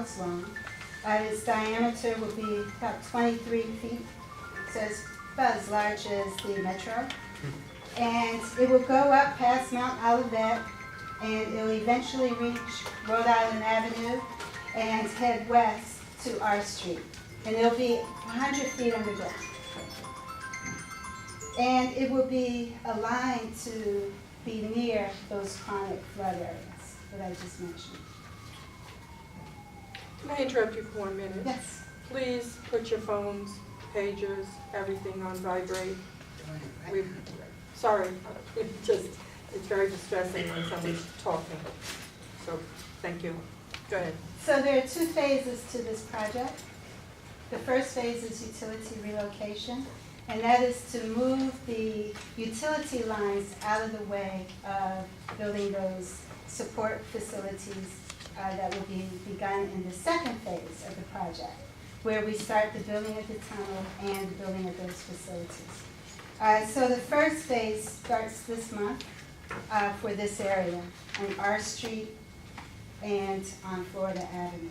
miles long. Its diameter will be about 23 feet, so it's about as large as the metro. And it will go up past Mount Olivet, and it will eventually reach Rhode Island Avenue and head west to R Street. And it'll be 100 feet underground. And it will be aligned to be near those chronic flood areas that I just mentioned. Can I interrupt you for 1 minute? Yes. Please put your phones, pagers, everything on vibrate. Sorry, it's very distressing when somebody's talking. So, thank you. Go ahead. So there are two phases to this project. The first phase is utility relocation, and that is to move the utility lines out of the way of building those support facilities that will be begun in the second phase of the project, where we start the building of the tunnel and the building of those facilities. So the first phase starts this month for this area on R Street and on Florida Avenue.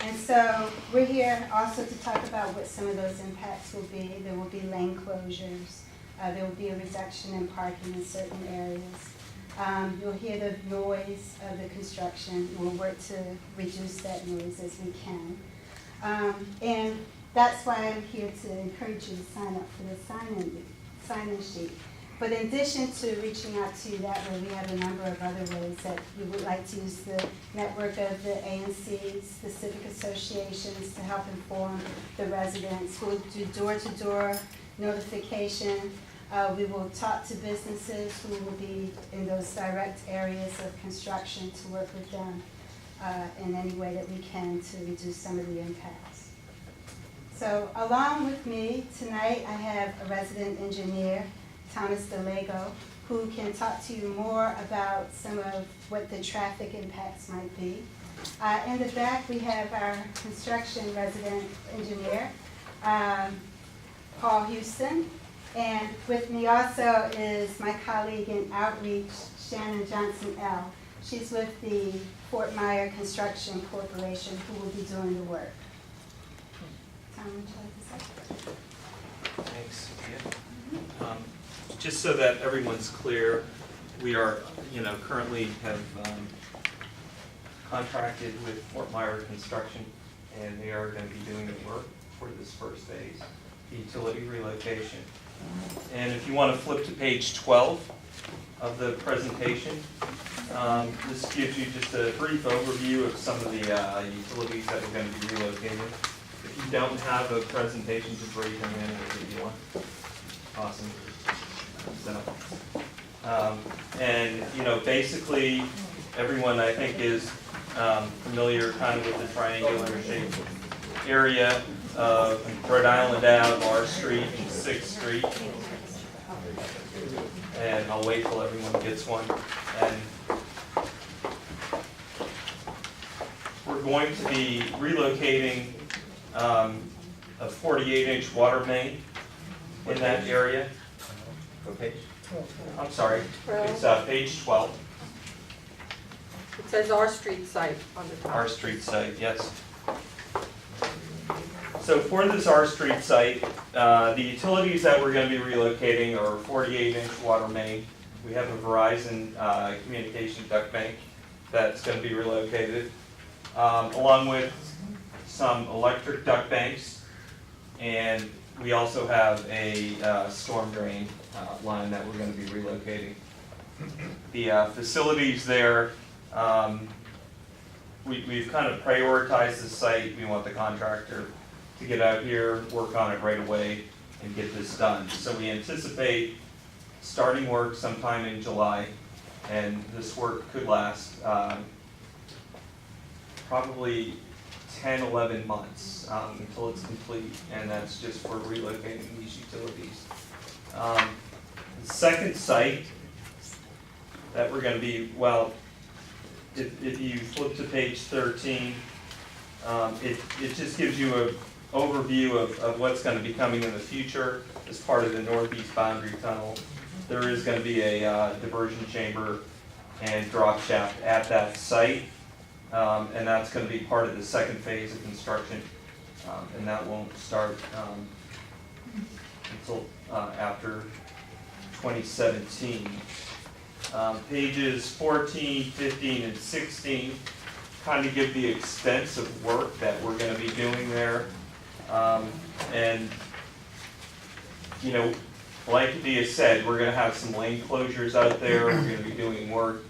And so we're here also to talk about what some of those impacts will be. There will be lane closures. There will be a reduction in parking in certain areas. You'll hear the noise of the construction. We'll work to reduce that noise as we can. And that's why I'm here to encourage you to sign up for the sign-in sheet. But in addition to reaching out to you that way, we have a number of other ways that we would like to use the network of the ANCs, the civic associations to help inform the residents. We'll do door-to-door notification. We will talk to businesses who will be in those direct areas of construction to work with them in any way that we can to reduce some of the impacts. So along with me tonight, I have a resident engineer, Thomas DeLego, who can talk to you more about some of what the traffic impacts might be. In the back, we have our construction resident engineer, Paul Houston. And with me also is my colleague in outreach, Shannon Johnson-L. She's with the Fort Myer Construction Corporation, who will be doing the work. Tom, would you like to say? Thanks. Just so that everyone's clear, we are, currently have contracted with Fort Myer Construction, and they are going to be doing the work for this first phase, the utility relocation. And if you want to flip to page 12 of the presentation, this gives you just a brief overview of some of the utilities that are going to be relocated. If you don't have a presentation, just raise your hand and we'll give you one. Awesome. So, basically, everyone I think is familiar kind of with the triangular shaped area of Rhode Island Ave, R Street, and 6th Street. And I'll wait till everyone gets one. And we're going to be relocating a 48-inch water main in that area. What page? I'm sorry. It's page 12. It says R Street site on the top. R Street site, yes. So for this R Street site, the utilities that we're going to be relocating are a 48-inch water main. We have a Verizon communication duct bank that's going to be relocated, along with some electric duct banks, and we also have a storm drain line that we're going to be relocating. The facilities there, we've kind of prioritized the site. We want the contractor to get out here, work on it right away, and get this done. So we anticipate starting work sometime in July, and this work could last probably 10, 11 months until it's complete, and that's just for relocating these utilities. The second site that we're going to be, if you flip to page 13, it just gives you an overview of what's going to be coming in the future as part of the northeast boundary tunnel. There is going to be a diversion chamber and drop shaft at that site. and that's gonna be part of the second phase of construction. And that won't start until after 2017. Pages 14, 15, and 16 kind of give the extent of work that we're gonna be doing there. And, you know, like Dia said, we're gonna have some lane closures out there, we're gonna be doing work,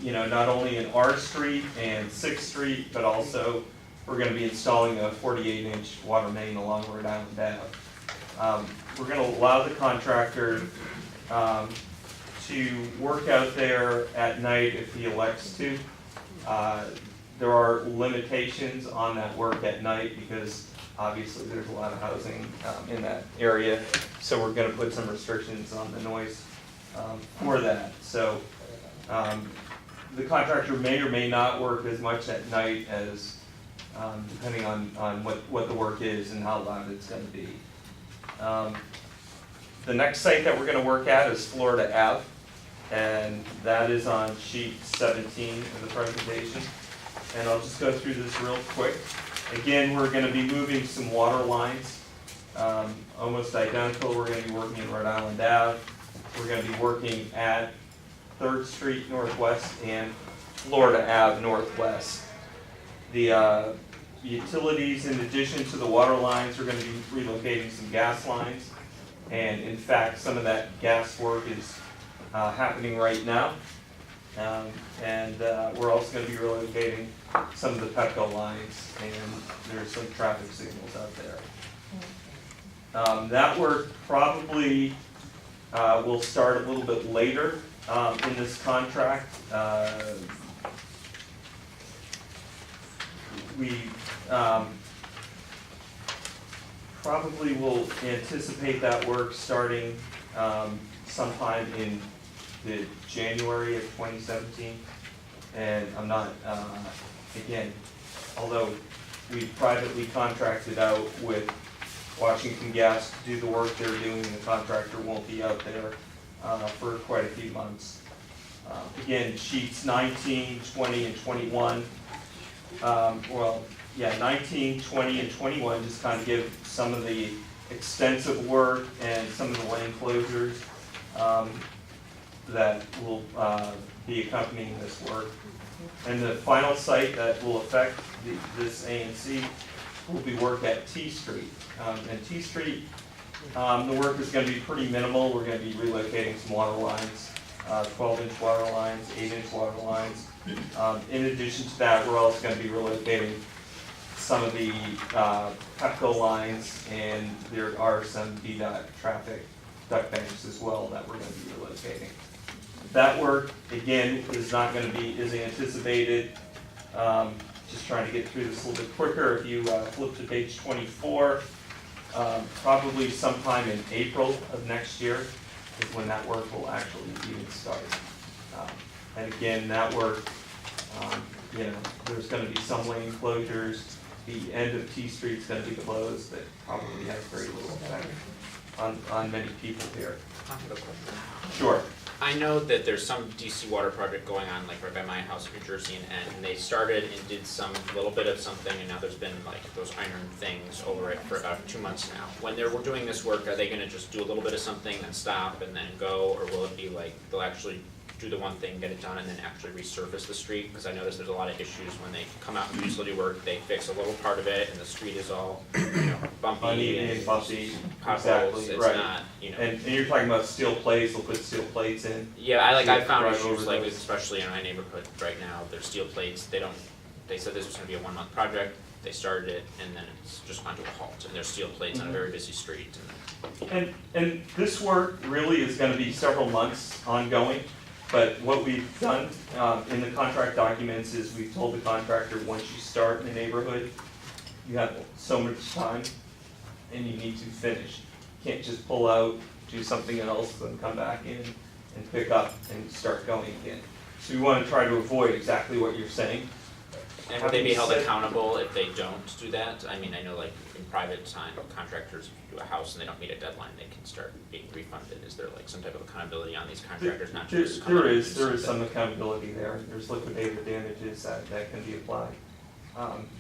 you know, not only in R Street and 6th Street, but also we're gonna be installing a 48-inch water main along Rhode Island Ave. We're gonna allow the contractor to work out there at night if he elects to. There are limitations on that work at night because obviously there's a lot of housing in that area. So we're gonna put some restrictions on the noise for that. So the contractor may or may not work as much at night as, depending on what the work is and how loud it's gonna be. The next site that we're gonna work at is Florida Ave, and that is on sheet 17 of the presentation. And I'll just go through this real quick. Again, we're gonna be moving some water lines, almost identical. We're gonna be working in Rhode Island Ave. We're gonna be working at 3rd Street Northwest and Florida Ave Northwest. The utilities, in addition to the water lines, we're gonna be relocating some gas lines. And in fact, some of that gas work is happening right now. And we're also going to be relocating some of the Pepco lines, and there's some traffic signals out there. That work probably will start a little bit later in this contract. We probably will anticipate that work starting sometime in the January of 2017. And I'm not, again, although we privately contracted out with Washington Gas to do the work they're doing, the contractor won't be out there for quite a few months. Again, sheets 19, 20, and 21. 19, 20, and 21 just kind of give some of the extensive work and some of the lane closures that will be accompanying this work. And the final site that will affect this A&C will be work at T Street. And T Street, the work is going to be pretty minimal. We're going to be relocating some water lines, 12-inch water lines, 8-inch water lines. In addition to that, we're also going to be relocating some of the Pepco lines, and there are some DDOT traffic duct banks as well that we're going to be relocating. That work, again, is not going to be as anticipated. Just trying to get through this a little bit quicker. If you flip to page 24, probably sometime in April of next year is when that work will actually even start. And again, that work, you know, there's going to be some lane closures. The end of T Street's going to be closed. That probably has very little effect on many people here. I have a question. Sure. I know that there's some DC water project going on, like right by my house in New Jersey, and they started and did some little bit of something, and now there's been like those iron things over it for about 2 months now. When they're doing this work, are they gonna just do a little bit of something and stop and then go, or will it be like they'll actually do the one thing, get it done, and then actually resurface the street? Because I noticed there's a lot of issues when they come out and do utility work, they fix a little part of it, and the street is all, you know, bumpy Uneven, and bumpy, potholes. exactly, It's right. not, you know. And you're talking about steel plates, they'll put steel plates in. Yeah, I So you found drive issues over like, those. especially in my neighborhood right now, there's steel plates, they said this was gonna be a 1-month project, they started it, and then it's just gone to a halt, and there's steel plates on a very busy street, And this work really is gonna be several months ongoing, but what we've done in the contract documents is we've told the contractor, once you start in the neighborhood, you have so much time and you need to finish. You can't just pull out, do something else, then come back in and pick up and start going again. So we wanna try to avoid exactly what you're saying. And would they be held Having said- accountable if they don't do that? I mean, I know like in private time, contractors, if you do a house and they don't meet a deadline, they can start being refunded. Is there like some type of accountability on these contractors, not to just come in There and is do some something? accountability there. There's liquidated damages that can be applied.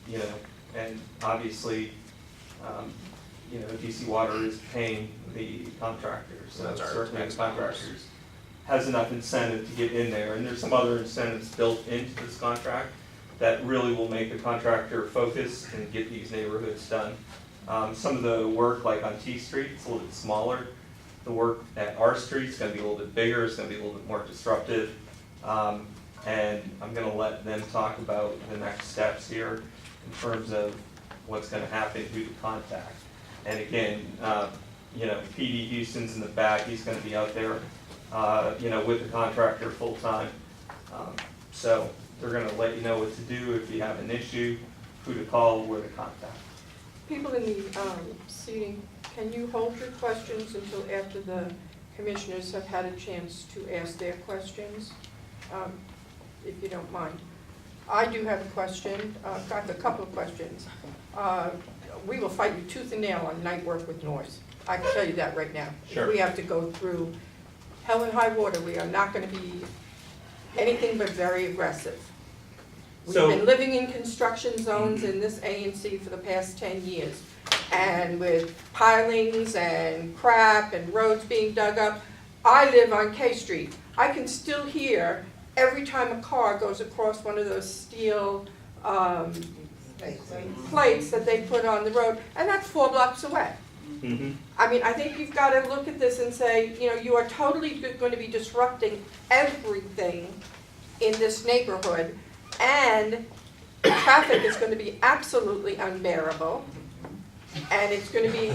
You know, and obviously, you know, DC Water is paying the contractors, so That's our certainly the tax dollars. contractors has enough incentive to get in there, and there's some other incentives built into this contract that really will make the contractor focus and get these neighborhoods done. Some of the work, like on T Street, it's a little bit smaller. The work at R Street is gonna be a little bit bigger, it's gonna be a little bit more disruptive. And I'm gonna let them talk about the next steps here in terms of what's gonna happen, who to contact. And again, you know, PD Houston's in the back, he's gonna be out there, you know, with the contractor full-time. So they're gonna let you know what to do if you have an issue, who to call, where to contact. People in the seating, can you hold your questions until after the commissioners have had a chance to ask their questions, if you don't mind? I do have a question, got a couple of questions. We will fight you tooth and nail on night work with noise. I can tell you that right now. Sure. We have to go through hell and high water. We are not going to be anything but very aggressive. We've So- been living in construction zones in this ANC for the past 10 years. And with pilings and crap and roads being dug up, I live on K Street. I can still hear every time a car goes across one of those steel plates that they put on the road, and that's 4 blocks away. I mean, I think you've got to look at this and say, you know, you are totally going to be disrupting everything in this neighborhood, and traffic is going to be absolutely unbearable, and it's going to be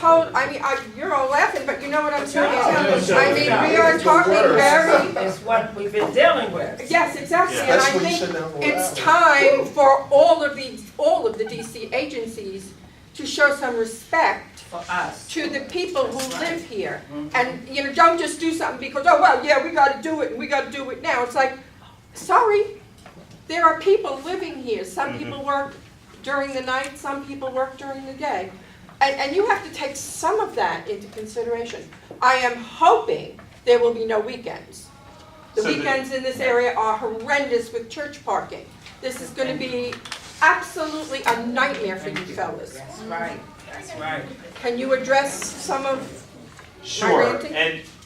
I mean, you're all laughing, but you know what I'm saying. I mean, we are talking very, It's what we've been dealing with. yes, exactly, Yeah. and I That's what you think said down the it's road. time for all of the DC agencies to show some respect For us. to the people who live here. And, you know, don't just do something because, oh, well, yeah, we gotta do it and we gotta do it now. It's like, sorry, there are people living here. Some people work during the night, some people work during the day. And you have to take some of that into consideration. I am hoping there will be no weekends. The So the- weekends in this area are horrendous with church parking. This is gonna be absolutely a nightmare for you fellas. That's right, that's right. Can you address some of Sure, ranting?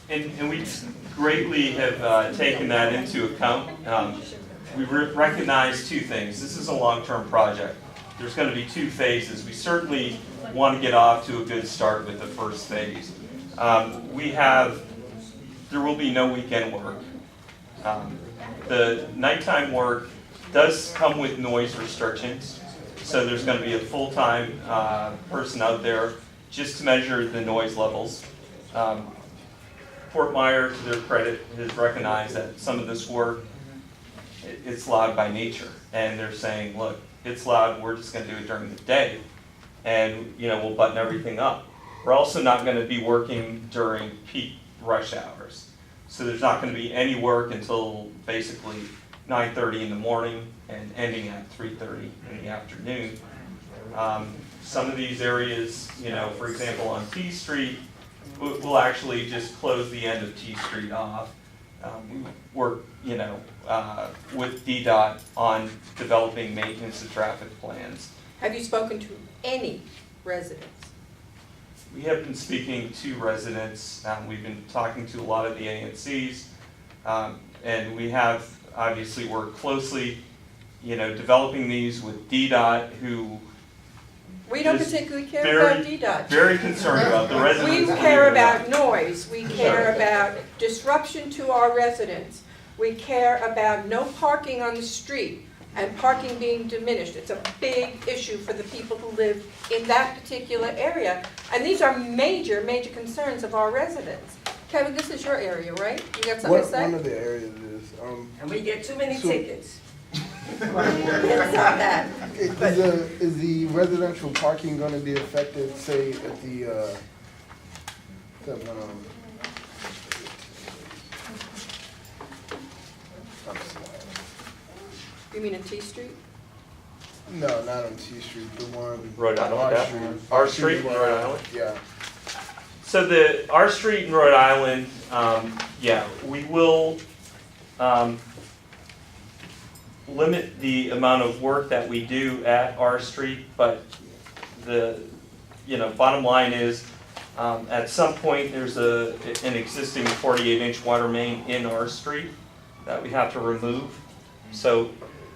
and we greatly have taken that into account. We recognize two things. This is a long-term project. There's going to be 2 phases. We certainly want to get off to a good start with the first phase. There will be no weekend work. The nighttime work does come with noise restrictions. So there's going to be a full-time person out there just to measure the noise levels. Fort Myers, to their credit, has recognized that some of this work, it's loud by nature. And they're saying, look, it's loud, we're just gonna do it during the day. And, you know, we'll button everything up. We're also not gonna be working during peak rush hours. So there's not gonna be any work until basically 9:30 in the morning and ending at 3:30 in the afternoon. Some of these areas, you know, for example, on T Street, we'll actually just close the end of T Street off. We work, you know, with DDOT on developing maintenance and traffic plans. Have you spoken to any residents? We have been speaking to residents, we've been talking to a lot of the ANCs, and we have obviously worked closely, you know, developing these with DDOT, who We don't Just particularly care very- about DDOT. very concerned about the residents. We that care live in about noise, we care about disruption to our residents. We care about no parking on the street and parking being diminished. It's a big issue for the people who live in that particular area. And these are major, major concerns of our residents. Kevin, this is your area, right? You got something to say? One of the areas is, And we get too many So- tickets. It's not that. is the residential parking gonna be affected, say, at the You mean in T Street? No, not on T Street, the one. Rhode on Island, R yeah. Street. R Street in Rhode Island? Yeah. So the, our street in Rhode Island, yeah, we will, limit the amount of work that we do at our street, but the, bottom line is, at some point, there's an existing 48-inch water main in our street that we have to remove. So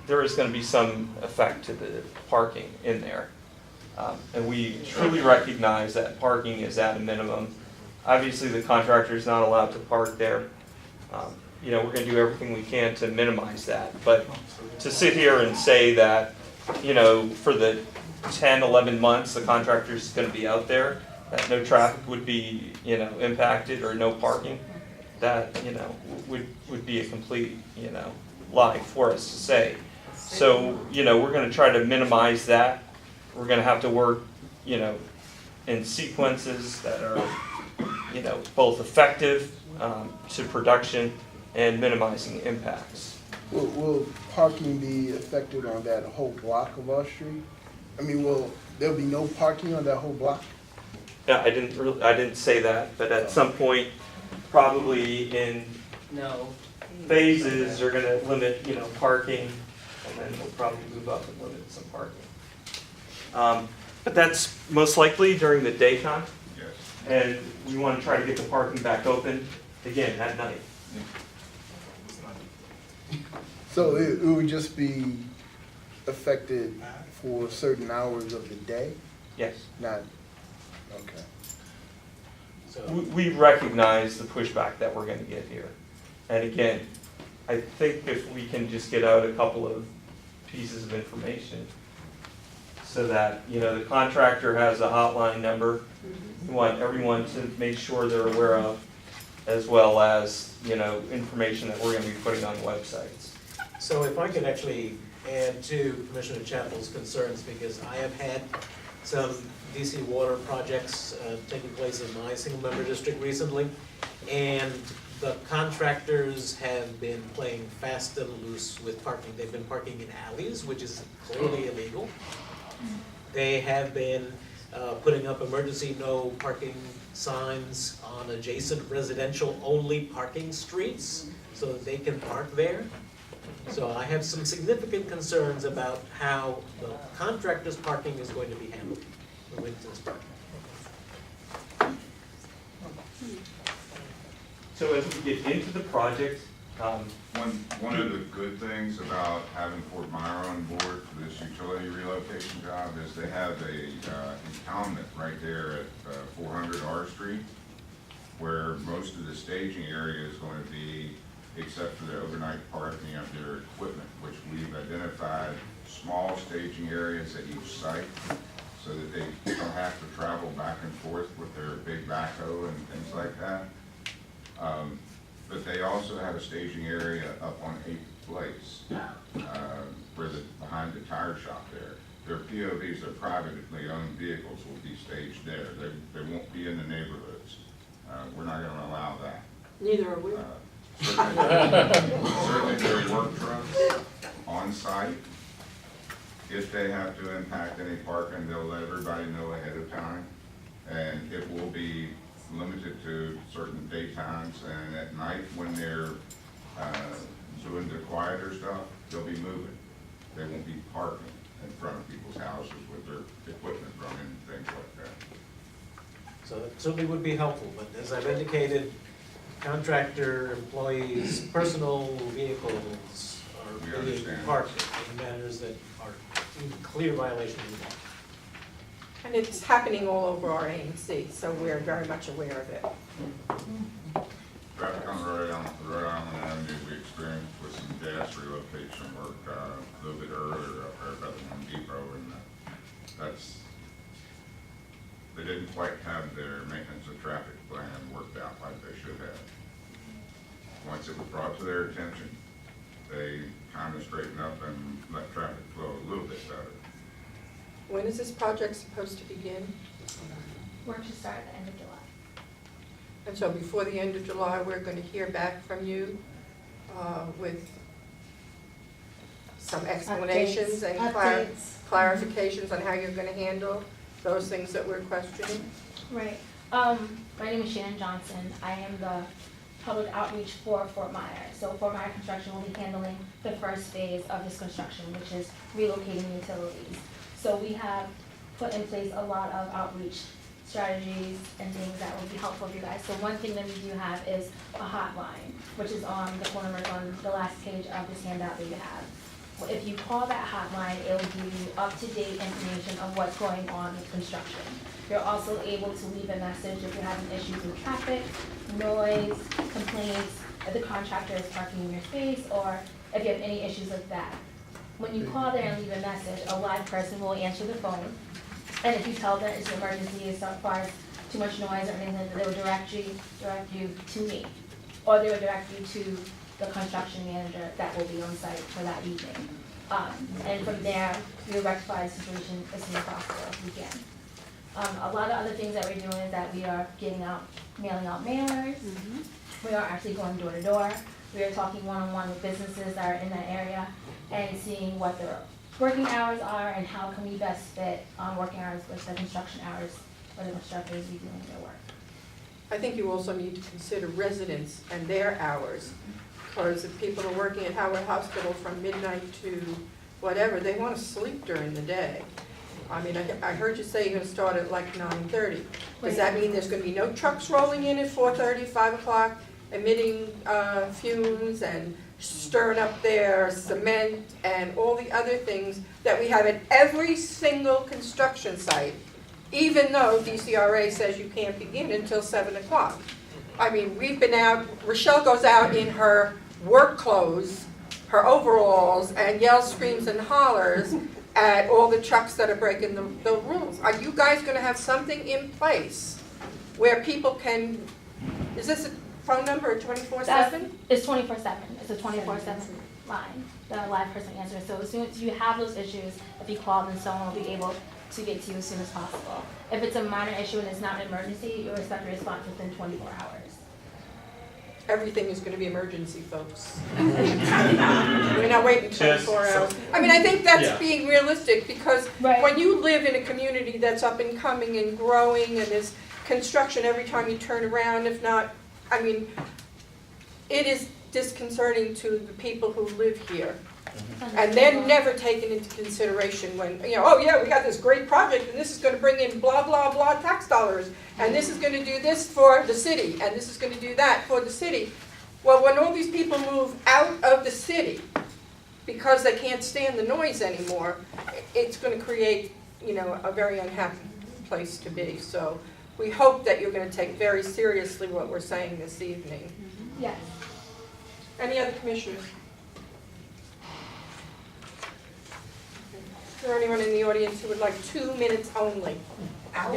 there is gonna be some effect to the parking in there. And we truly recognize that parking is at a minimum. Obviously, the contractor is not allowed to park there. We're gonna do everything we can to minimize that. But to sit here and say that, for the 10, 11 months, the contractor's gonna be out there, that no traffic would be, impacted or no parking, that, would be a complete, lie for us to say. So, we're gonna try to minimize that. We're gonna have to work, in sequences that are, both effective to production and minimizing impacts. Will parking be affected on that whole block of our street? I mean, there'll be no parking on that whole block? Yeah, I didn't say that, but at some point, probably in No. phases, are gonna limit, parking, and then we'll probably move up and limit some parking. But that's most likely during the daytime, Yes. and we wanna try to get the parking back open again at night. So it would just be affected for certain hours of the day, Yes. not, okay. We recognize the pushback that we're gonna get here. And again, I think if we can just get out a couple of pieces of information so that, the contractor has a hotline number. We want everyone to make sure they're aware of, as well as, information that we're gonna be putting on websites. So if I could actually add to Commissioner Chapel's concerns, because I have had some DC water projects taking place in my single-member district recently, and the contractors have been playing fast and loose with parking. They've been parking in alleys, which is clearly illegal. They have been putting up emergency no parking signs on adjacent residential-only parking streets so that they can park there. So I have some significant concerns about how the contractor's parking is going to be handled with this project. So as we get into the project, One of the good things about having Fort Myer on board for this utility relocation job is they have a impoundment right there at 400 R Street, where most of the staging area is going to be, except for the overnight parking of their equipment, which we've identified small staging areas at each site so that they don't have to travel back and forth with their big backhoe and things like that. But they also have a staging area up on 8th Place, behind the tire shop there. Their POVs, their privately owned vehicles will be staged there. They won't be in the neighborhoods. We're not gonna allow that. Neither are we. Certainly their work trucks on site. If they have to impact any parking, they'll let everybody know ahead of time. And it will be limited to certain daytimes, and at night when they're doing the quieter stuff, they'll be moving. They won't be parking in front of people's houses with their equipment running and things like that. So that certainly would be helpful, but as I've indicated, contractor employees' personal vehicles We are being understand. parked in manners that are in clear violation of the law. And it's happening all over our ANC, so we're very much aware of it. Traffic on Rhode Island Avenue, we experienced with some gas relocation work a little bit earlier up there by the Home Depot, and they didn't quite have their maintenance of traffic plan worked out like they should have. Once it was brought to their attention, they kind of straightened up and let traffic flow a little bit better. When is this project supposed to begin? Work to start at the end of July. And so before the end of July, we're going to hear back from you with some explanations and Updates. clarifications on how you're gonna handle those things that we're questioning? Right. My name is Shannon Johnson. I am the public outreach for Fort Myers. So Fort Myers Construction will be handling the first phase of this construction, which is relocating utilities. So we have put in place a lot of outreach strategies and things that will be helpful for you guys. So one thing that we do have is a hotline, which is on the corner, on the last page of this handout that you have. Well, if you call that hotline, it will give you up-to-date information of what's going on with construction. You're also able to leave a message if you're having issues with traffic, noise, complaints, if the contractor is parking in your space, or if you have any issues with that. When you call there and leave a message, a live person will answer the phone. And if you tell them it's an emergency as far as too much noise or anything, they will direct you to me. Or they will direct you to the construction manager that will be on site for that evening. And from there, we'll rectify the situation as soon as possible if we can. A lot of other things that we're doing is that we are mailing out mailers. We are actually going door to door. We are talking one-on-one with businesses that are in that area and seeing what their working hours are and how can we best fit working hours with the construction hours for the constructors be doing their work. I think you also need to consider residents and their hours, because if people are working at Howard Hospital from midnight to whatever, they want to sleep during the day. I mean, I heard you say you're going to start at like 9:30. Does that mean there's going to be no trucks rolling in at 4:30, 5 o'clock, emitting fumes and stirring up their cement and all the other things that we have at every single construction site, even though DCRA says you can't begin until 7 o'clock? I mean, we've been out, Rochelle goes out in her work clothes, her overalls, and yells, screams, and hollers at all the trucks that are breaking the rules. Are you guys gonna have something in place where people can, is this a phone number, 24/7? It's 24/7. It's a 24/7 line. The live person answers. So as soon as you have those issues, if you call, then someone will be able to get to you as soon as possible. If it's a minor issue and it's not an emergency, you'll expect a response within 24 hours. Everything is gonna be emergency, folks. We're not waiting 24 hours. I mean, I think that's Yeah. being realistic, because Right. when you live in a community that's up and coming and growing, and there's construction every time you turn around, if not, I mean, it is disconcerting to the people who live here. And they're never taken into consideration when, oh yeah, we got this great project, and this is gonna bring in blah, blah, blah tax dollars, and this is gonna do this for the city, and this is gonna do that for the city. Well, when all these people move out of the city because they can't stand the noise anymore, it's gonna create, a very unhappy place to be. So we hope that you're gonna take very seriously what we're saying this evening. Yes. Any other commissioners? Is there anyone in the audience who would like 2 minutes only? I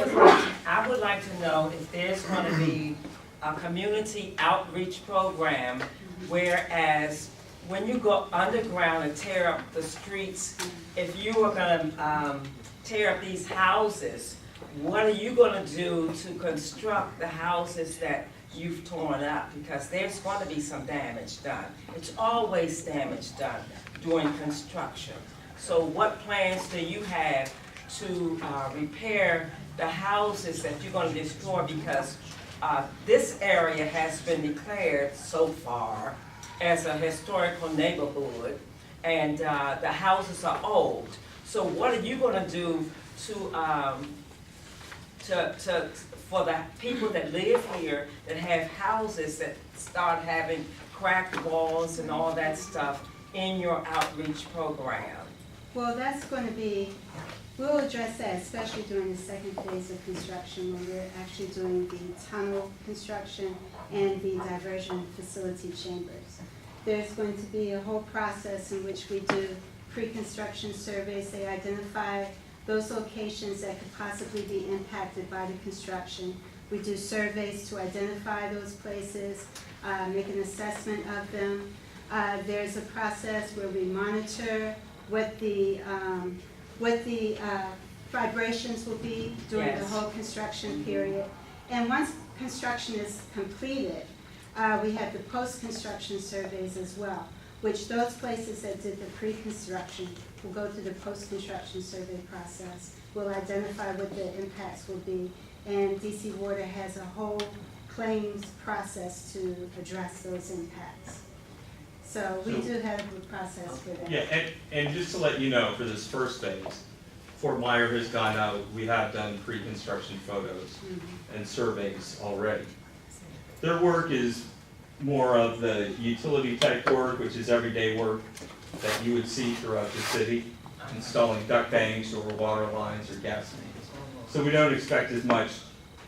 would like to know if there's going to be a community outreach program, whereas when you go underground and tear up the streets, if you are going to tear up these houses, what are you going to do to construct the houses that you've torn up? Because there's going to be some damage done. It's always damage done during construction. So what plans do you have to repair the houses that you're going to destroy? Because this area has been declared so far as a historical neighborhood, and the houses are old. So what are you going to do for the people that live here that have houses that start having cracked walls and all that stuff in your outreach program? Well, that's going to be, we'll address that, especially during the second phase of construction, when we're actually doing the tunnel construction and the diversion facility chambers. There's going to be a whole process in which we do pre-construction surveys. They identify those locations that could possibly be impacted by the construction. We do surveys to identify those places, make an assessment of them. There's a process where we monitor what the vibrations will be during the whole construction period. And once construction is completed, we have the post-construction surveys as well. which those places that did the pre-construction will go through the post-construction survey process. We'll identify what the impacts will be, and DC Water has a whole claims process to address those impacts. So we do have a process for that. Yeah, and just to let you know, for this first phase, Fort Meyer has gone out, we have done pre-construction photos and surveys already. Their work is more of the utility type work, which is everyday work that you would see throughout the city, installing duct banks or water lines or gas mains. So we don't expect as much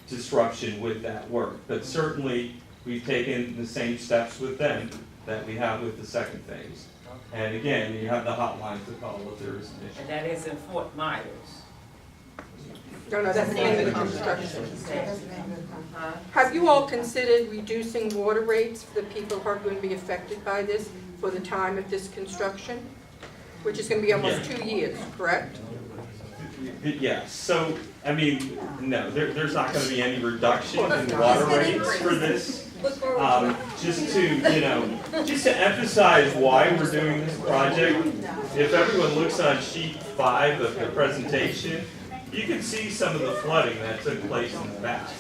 disruption with that work, but certainly we've taken the same steps with them that we have with the second phase. And again, you have the hotline to call if there is an issue. And that is in Fort Myers. No, that's the end of the construction. Huh? Have you all considered reducing water rates for the people who are going to be affected by this for the time of this construction? Which is going to be almost 2 years, correct? Yes, so, I mean, no, there's not gonna be any reduction in water rates for this. Just to emphasize why we're doing this project, if everyone looks on sheet 5 of the presentation, you can see some of the flooding that took place in the past.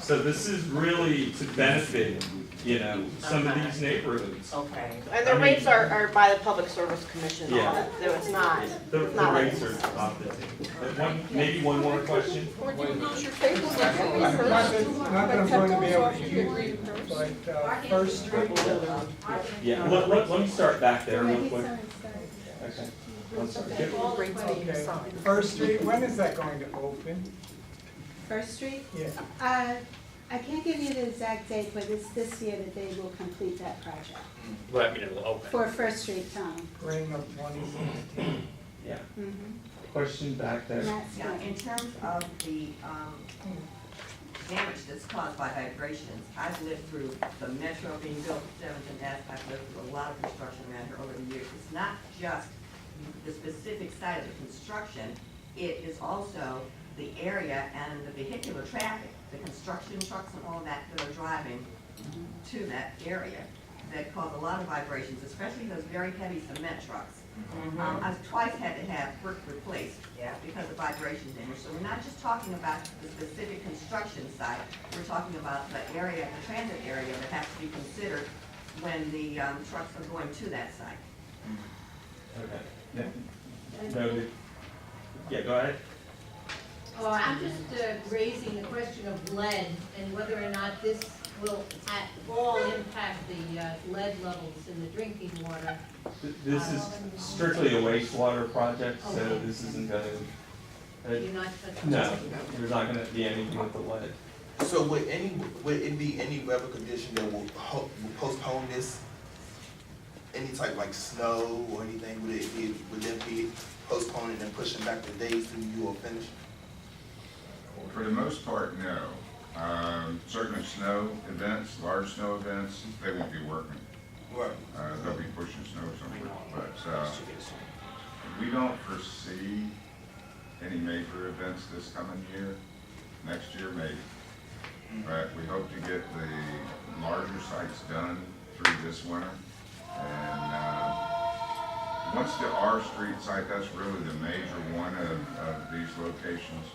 So this is really to benefit, some of these neighborhoods. Okay. And the rates are by the Public Service Commission, Yeah. so it's not. The rates are off the table. Maybe one more question? Or do you lose your table? Not that I'm going to be able to use it, but First Street, Yeah, let me start back there real Maybe quick. someone started. Okay, let's start. Get- Rates being okay, assigned. First Street, when is that going to open? First Street? Yeah. I can't give you the exact date, but it's this year that they will complete that project. Well, I mean, it will open. For First Street, Tom. Spring of 2016. Yeah, Mhm. question back there. And that's Yeah, what- in terms of the damage that's caused by vibrations, I've lived through the metro being built, 7th and F, I've lived through a lot of construction around here over the years. It's not just the specific site of the construction, it is also the area and the vehicular traffic, the construction trucks and all that that are driving to that area that cause a lot of vibrations, especially those very heavy cement trucks. I've twice had to have brick replaced because of vibration damage. So we're not just talking about the specific construction site, we're talking about the area, the transit area that has to be considered when the trucks are going to that site. Okay. Yeah. Noted. Yeah, go ahead. I'm just raising the question of lead and whether or not this will at all impact the lead levels in the drinking water. This is strictly a wastewater project, so this isn't gonna, You're not touching. no, there's not gonna be anything with the lead. So would it be any weather condition that will postpone this? Any type like snow or anything, would that be postponing and pushing back the days till you will finish? For the most part, no. Certainly snow events, large snow events, they won't be working. Right. They'll be pushing snow somewhere, but we don't foresee any major events this coming year. Next year, maybe. But we hope to get the larger sites done through this winter. And once the R Street site, that's really the major one of these locations.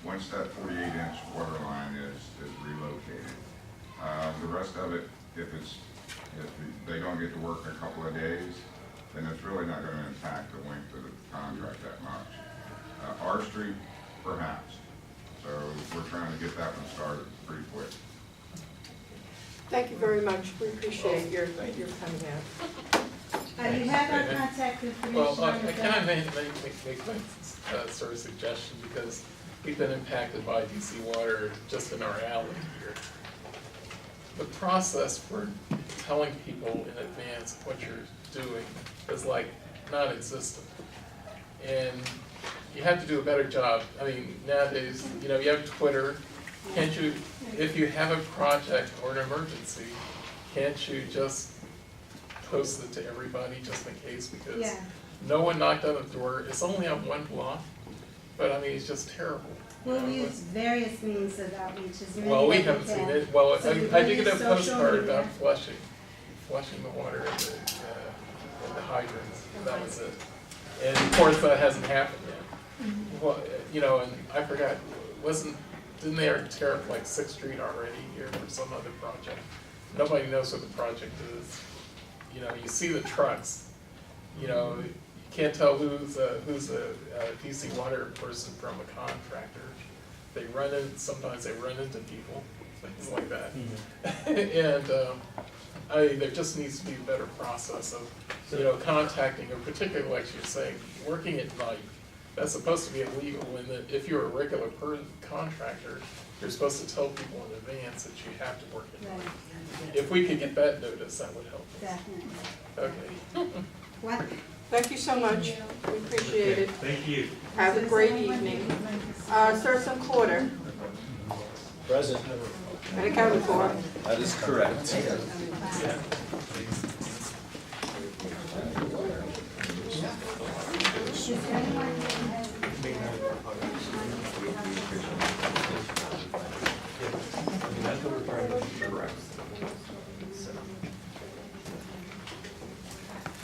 Once that 48-inch water line is relocated, the rest of it, if they don't get to work a couple of days, then it's really not going to impact the length of the contract that much. R Street, perhaps. So we're trying to get that one started pretty quick. Thank you very much. We appreciate your coming out. You have our contact information Well, on the can I back. make my sort of suggestion, because we've been impacted by DC Water just in our alley here. The process for telling people in advance what you're doing is like non-existent. And you have to do a better job. I mean, nowadays, you have Twitter. Can't you, if you have a project or an emergency, can't you just post it to everybody just in case? Because Yeah. no one knocked on the door. It's only on one block, but I mean, it's just terrible. We'll use various means of outreach as many Well, we as we haven't seen can. it. Well, So I we did get a use social postcard media. about flushing the water in the the hydrants, that was it. And of course, that hasn't happened yet. Well, you know, and I forgot, didn't they tear up like 6th Street already here for some other project? Nobody knows what the project is. You know, you see the trucks, you know, you can't tell who's a DC water person from a contractor. They sometimes they run into people, things like that. And there just needs to be a better process of, you know, contacting, or particularly like you're saying, working at night. That's supposed to be illegal, and that if you're a regular contractor, you're supposed to tell people in advance that you have to work at night. If we could get that notice, that would help us. Definitely. Okay. What? Thank you so much. We appreciate it. Thank you. Have a great evening. Sursum Quarter, Present. and accounted for. That is correct.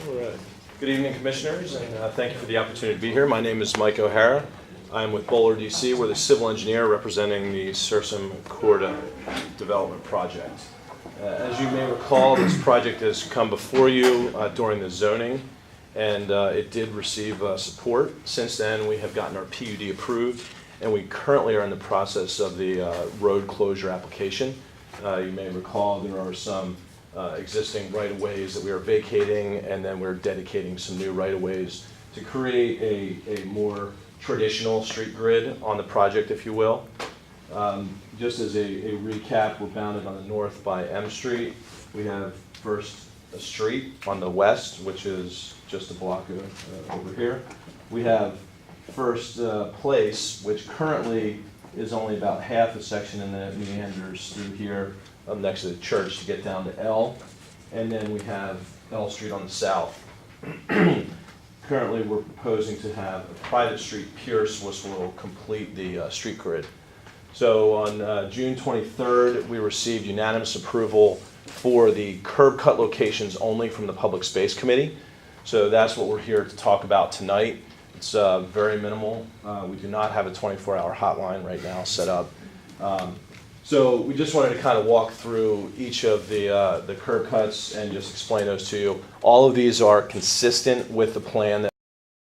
All right. Good evening, Commissioners, and thank you for the opportunity to be here. My name is Mike O'Hara. I'm with Bowler DC. We're the civil engineer representing the Sursum Corda development project. As you may recall, this project has come before you during the zoning, and it did receive support. Since then, we have gotten our PUD approved, and we currently are in the process of the road closure application. You may recall there are some existing right-of-ways that we are vacating, and then we're dedicating some new right-of-ways to create a more traditional street grid on the project, if you will. Just as a recap, we're bounded on the north by M Street. We have first a street on the west, which is just a block over here. We have First Place, which currently is only about half a section, and then it meanders through here up next to the church to get down to L. And then we have L Street on the south. Currently, we're proposing to have a private street, Pierce, which will complete the street grid. So on June 23rd, we received unanimous approval for the curb cut locations only from the Public Space Committee. So that's what we're here to talk about tonight. It's very minimal. We do not have a 24-hour hotline right now set up. So we just wanted to kind of walk through each of the curb cuts and just explain those to you. All of these are consistent with the plan that